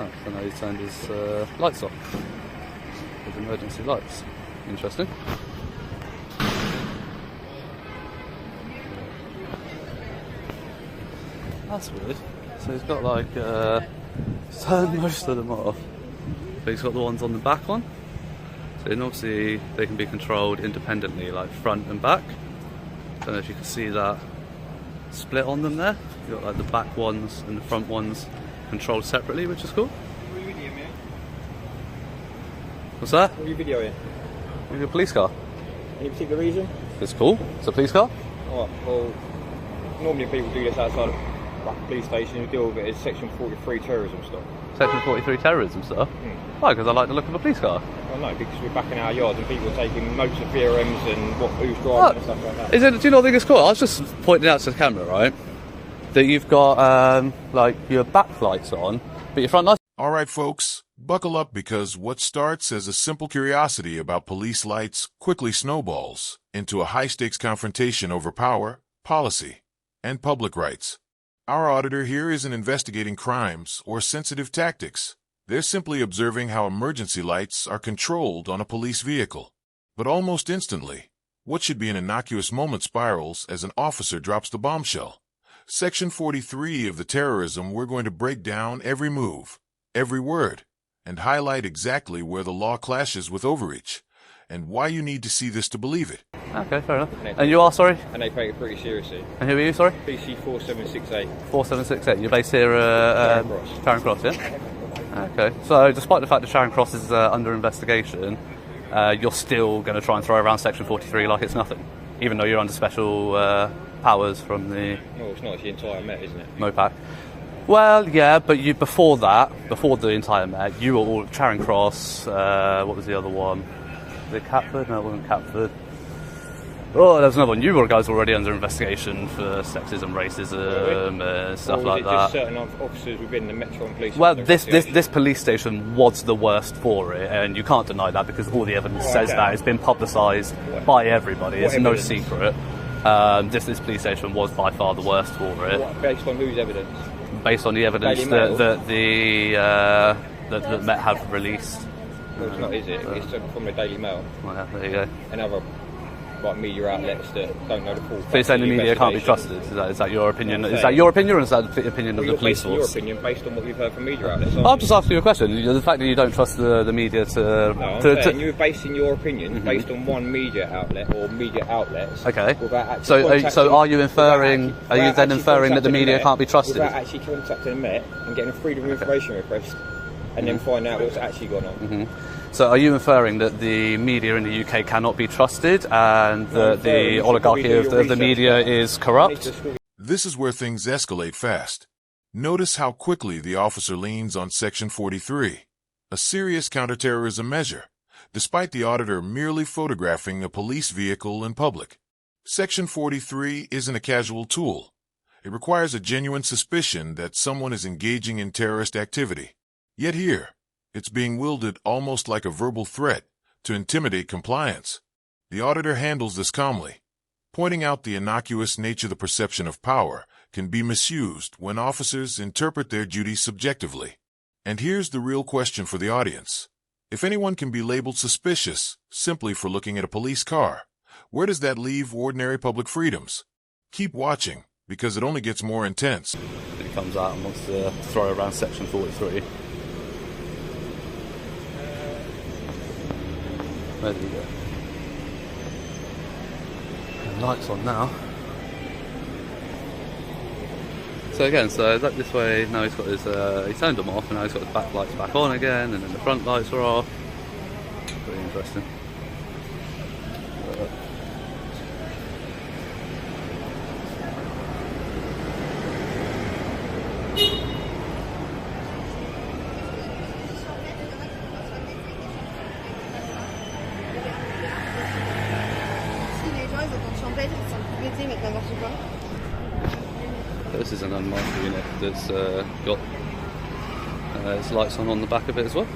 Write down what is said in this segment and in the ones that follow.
Oh, so now he's turned his lights off. His emergency lights. Interesting. That's weird. So he's got like, he's turned most of them off, but he's got the ones on the back on. So then obviously they can be controlled independently, like front and back. Don't know if you can see that split on them there. You've got like the back ones and the front ones controlled separately, which is cool. What are you videoing, mate? What's that? What are you videoing? Maybe a police car. Any particular reason? It's cool. It's a police car. Oh, well, normally people do this outside of like a police station who deal with it as Section 43 terrorism stuff. Section 43 terrorism stuff? Why? Because I like the look of a police car. Well, no, because we're back in our yards and people are taking notes of VRMs and who's driving and stuff like that. Do you not think it's cool? I was just pointing out to the camera, right, that you've got like your back lights on, but your front lights. All right, folks, buckle up because what starts as a simple curiosity about police lights quickly snowballs into a high-stakes confrontation over power, policy, and public rights. Our auditor here isn't investigating crimes or sensitive tactics. They're simply observing how emergency lights are controlled on a police vehicle. But almost instantly, what should be an innocuous moment spirals as an officer drops the bombshell. Section 43 of the terrorism, we're going to break down every move, every word, and highlight exactly where the law clashes with overreach, and why you need to see this to believe it. Okay, fair enough. And you are, sorry? And they take it pretty seriously. And who are you, sorry? PC 4768. 4768. You're based here at Charing Cross, yeah? Okay. So, despite the fact that Charing Cross is under investigation, you're still going to try and throw around Section 43 like it's nothing, even though you're under special powers from the... Well, it's not, it's the entire Met, isn't it? MOPAC. Well, yeah, but you before the entire Met, you were all Charing Cross. What was the other one? Was it Catford? No, it wasn't Catford. Oh, there's another one. You guys were already under investigation for sexism, racism, stuff like that. Just certain officers within the Metro Police? Well, this police station was the worst for it, and you can't deny that because all the evidence says that. It's been publicised by everybody. It's no secret. This police station was by far the worst for it. Based on whose evidence? Based on the evidence that Met have released. Well, it's not, is it? It's from the Daily Mail. Well, yeah, there you go. And other media outlets that don't know the full. So you're saying the media can't be trusted? Is that your opinion? Is that your opinion, or is that the opinion of the police force? Your opinion based on what we've heard from media outlets. I'm just asking you a question. The fact that you don't trust the media to... No, I'm saying you're basing your opinion based on one media outlet or media outlets. Okay. So are you inferring? Are you then inferring that the media can't be trusted? Without actually contacting the Met and getting a freedom of information request, and then find out what's actually gone on. So are you inferring that the media in the UK cannot be trusted and that the oligarchy of the media is corrupt? This is where things escalate fast. Notice how quickly the officer leans on Section 43, a serious counterterrorism measure, despite the auditor merely photographing a police vehicle in public. Section 43 isn't a casual tool. It requires a genuine suspicion that someone is engaging in terrorist activity. Yet here, it's being wielded almost like a verbal threat to intimidate compliance. The auditor handles this calmly, pointing out the innocuous nature the perception of power can be misused when officers interpret their duties subjectively. And here's the real question for the audience. If anyone can be labeled suspicious simply for looking at a police car, where does that leave ordinary public freedoms? Keep watching, because it only gets more intense. He comes out and wants to throw around Section 43. There we go. And lights on now. So again, so that this way now he's got his he turned them off, and now he's got his back lights back on again, and then the front lights are off. Pretty interesting. This is an unmarked unit that's got its lights on the back of it as well.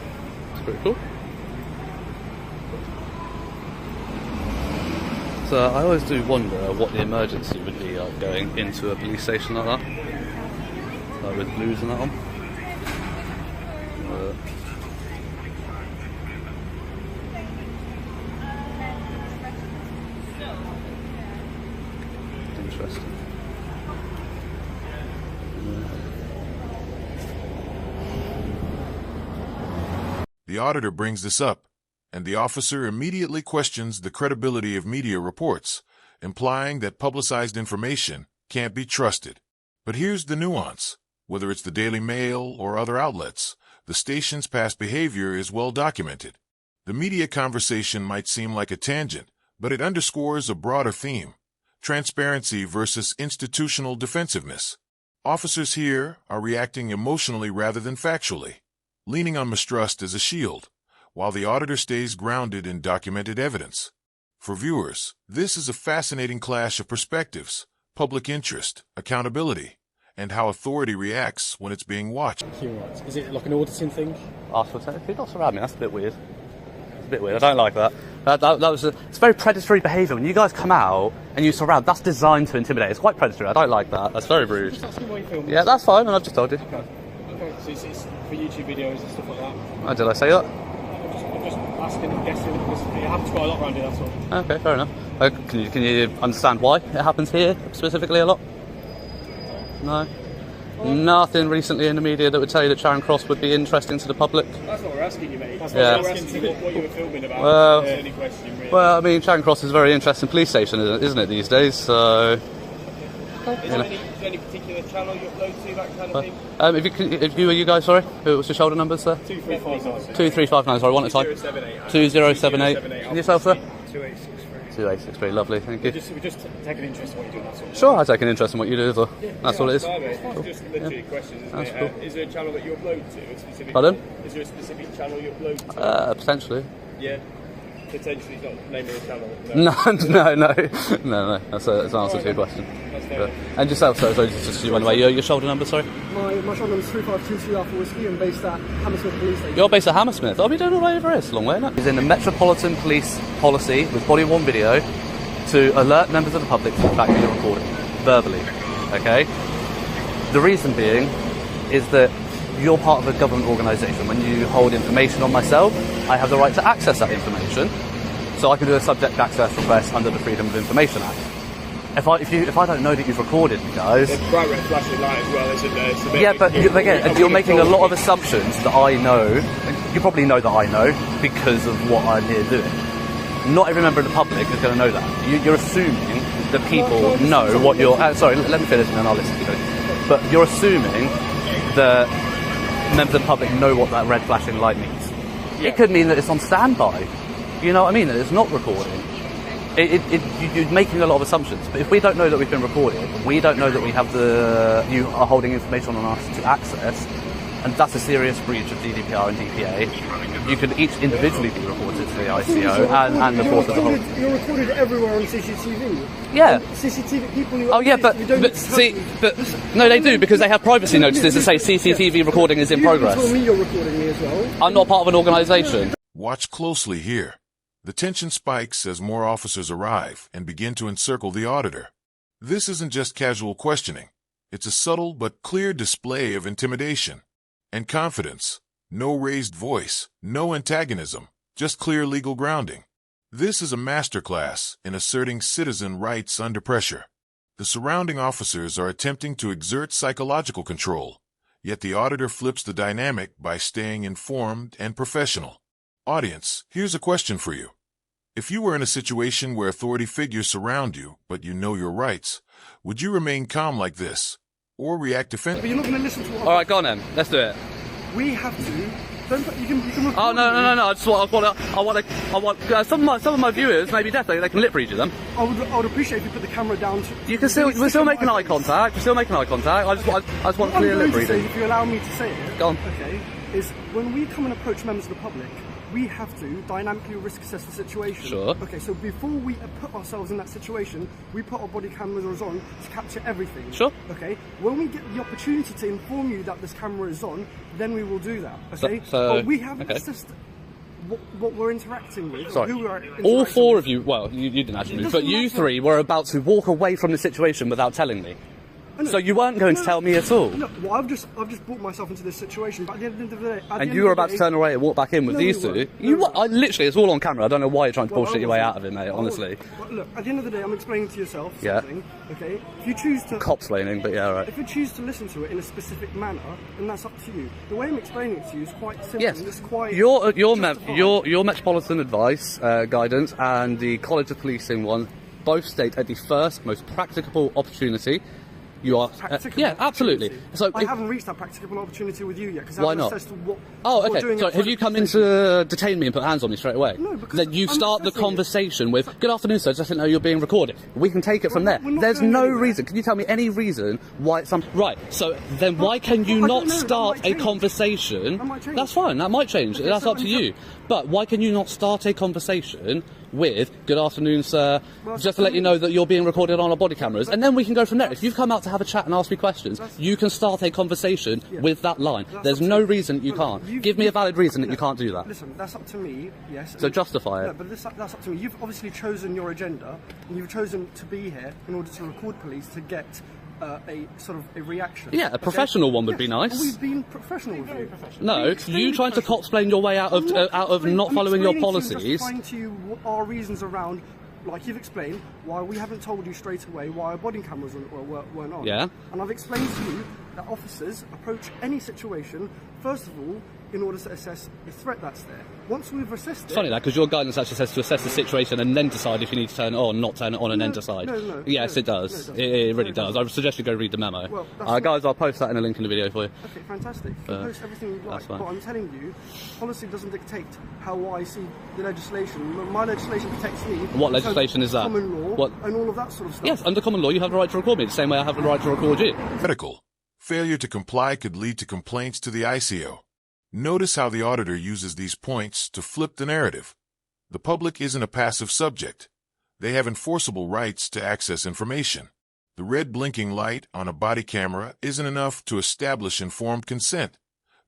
It's pretty cool. So I always do wonder what the emergency would be like going into a police station like that, like with blues and that on. Interesting. The auditor brings this up, and the officer immediately questions the credibility of media reports, implying that publicized information can't be trusted. But here's the nuance. Whether it's the Daily Mail or other outlets, the station's past behavior is well documented. The media conversation might seem like a tangent, but it underscores a broader theme: transparency versus institutional defensiveness. Officers here are reacting emotionally rather than factually, leaning on mistrust as a shield, while the auditor stays grounded in documented evidence. For viewers, this is a fascinating clash of perspectives: public interest, accountability, and how authority reacts when it's being watched. Is it like an auditing thing? If not surround me, that's a bit weird. It's a bit weird. I don't like that. It's very predatory behaviour. When you guys come out and you surround, that's designed to intimidate. It's quite predatory. I don't like that. That's very rude. Just asking why you film. Yeah, that's fine, and I've just told you. Okay. So it's for YouTube videos and stuff like that. Oh, did I say that? I'm just asking and guessing because it happens quite a lot around here, that's all. Okay, fair enough. Can you understand why it happens here specifically a lot? No? Nothing recently in the media that would tell you that Charing Cross would be interesting to the public? That's what we're asking you, mate. That's Yeah. what we're asking you, what you were filming about. Well, That's the only question, really. Well, I mean, Charing Cross is a very interesting police station, isn't it, these days? So, Is there any particular channel you upload to, that kind of thing? if you guys, sorry, what's your shoulder numbers, sir? 2359. 2359, sorry, one at a time. 2078. And yourself, sir? 2863. 2863, lovely, thank you. We're just taking interest in what you're doing, that's all. Sure, I take an interest in what you do as well. That's all it is. It's just literally questions, isn't That's it? cool. Is there a channel that you upload to? A specific, Pardon? Is there a specific channel you upload to? Potentially. Yeah. Potentially, it's not naming a channel. No. That's an answer to your question. That's fair. And yourself, sorry, just you went away. Your shoulder number, sorry? My shoulder number is 3522 Alpha Whiskey and based at Hammersmith Police Station. You're based at Hammersmith. I'll be doing all right over here. It's a long way, isn't it? Is in the Metropolitan Police policy with body-worn video to alert members of the public to the fact that you're recording verbally. Okay? The reason being is that you're part of a government organisation. When you hold information on myself, I have the right to access that information. So I can do a subject access request under the Freedom of Information Act. If I don't know that you've recorded me, guys... There's bright red flashing light as well, isn't there? So yeah, but again, you're making a lot of assumptions that I know. You probably know that I know because of what I'm here doing. Not every member of the public is going to know that. You're assuming that people know what you're... sorry, let me finish and then I'll listen to you. But you're assuming that members of the public know what that red flashing light means. Yeah. It could mean that it's on standby. You know what I mean? That it's not recording. You're making a lot of assumptions. But if we don't know that we've been recorded, we don't know that we have you are holding information on us to access, and that's a serious breach of GDPR and DPA. You could each individually be reported to the ICO and the force as a whole. You're recorded everywhere on CCTV. Yeah. And CCTV people who... Oh yeah, but no, they do because they have privacy notices that say CCTV recording is in progress. You told me you're recording me as well. I'm not part of an organisation. Watch closely here. The tension spikes as more officers arrive and begin to encircle the auditor. This isn't just casual questioning. It's a subtle but clear display of intimidation and confidence. No raised voice, no antagonism, just clear legal grounding. This is a masterclass in asserting citizen rights under pressure. The surrounding officers are attempting to exert psychological control, yet the auditor flips the dynamic by staying informed and professional. Audience, here's a question for you. If you were in a situation where authority figures surround you, but you know your rights, would you remain calm like this, or react defensively? But you're not going to listen to what... All right, go on then. Let's do it. We have to... You can record Oh no! I just want some of my viewers, maybe definitely, they can lip read you them. I would appreciate if you put the camera down. We're still making eye contact. We're still making eye contact. I just want clear lip reading. If you allow me to say it, go on. Okay, is when we come and approach members of the public, we have to dynamically risk assess the situation. Sure. Okay, so before we put ourselves in that situation, we put our body cameras on to capture everything. Sure. Okay, when we get the opportunity to inform you that this camera is on, then we will do that. Okay, but we haven't assessed what we're interacting with. Sorry. Who we're all four of you, well, you didn't actually move, but you three were about to walk away from the situation without telling me. So you weren't going to tell me at all? No, well, I've just brought myself into this situation, but at the end of the day... And you were about to turn away and walk back in with these two? I literally, it's all on camera. I don't know why you're trying to bullshit your way out of it, mate, honestly. But look, at the end of the day, I'm explaining to yourself something, okay? If you choose to... Cop-splaining, but yeah, right. If you choose to listen to it in a specific manner, then that's up to you. The way I'm explaining it to you is quite simple. Yes, it's quite your Metropolitan Advice guidance and the College of Policing one both state at the first most practicable opportunity you are... yeah, absolutely. So I haven't reached that practicable opportunity with you yet, because why not? Okay, so have you come in to detain me and put hands on me straight away? No, because then you start the conversation with, good afternoon sir, just didn't know you're being recorded. We can take it from there. There's no reason. Can you tell me any reason why it's... Right, so then why can you not start a conversation? That's fine, that might change. That's up to you. But why can you not start a conversation with, good afternoon sir, just to let you know that you're being recorded on our body cameras, and then we can go from there. If you've come out to have a chat and ask me questions, you can start a conversation with that line. There's no reason you can't. Give me a valid reason that you can't do that. Listen, that's up to me, yes. So justify it. No, but that's up to me. You've obviously chosen your agenda, and you've chosen to be here in order to record police to get a sort of a reaction. Yeah, a professional one would be nice. We've been professional with you. No, you trying to cop-splain your way out of not following your policies. I'm explaining to you what our reasons around, like you've explained, why we haven't told you straight away why our body cameras weren't on. Yeah. And I've explained to you that officers approach any situation, first of all, in order to assess the threat that's there. Once we've assessed it... It's funny that, because your guidance actually says to assess the situation and then decide if you need to turn it on, not turn it on, and then decide. Yes, it does. It really does. I suggest you go read the memo. Well, guys, I'll post that in a link in the video for you. Okay, fantastic. You can post everything you like, but I'm telling you, policy doesn't dictate how I see the legislation. My legislation protects me. What legislation is that? Common law and all of that sort of stuff. Yes, under common law, you have the right to record me, the same way I have the right to record you. Critical. Failure to comply could lead to complaints to the ICO. Notice how the auditor uses these points to flip the narrative. The public isn't a passive subject. They have enforceable rights to access information. The red blinking light on a body camera isn't enough to establish informed consent.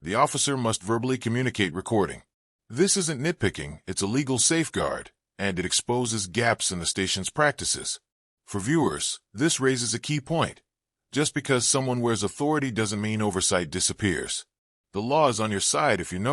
The officer must verbally communicate recording. This isn't nitpicking, it's a legal safeguard, and it exposes gaps in the station's practices. For viewers, this raises a key point. Just because someone wears authority doesn't mean oversight disappears. The law is on your side if you know.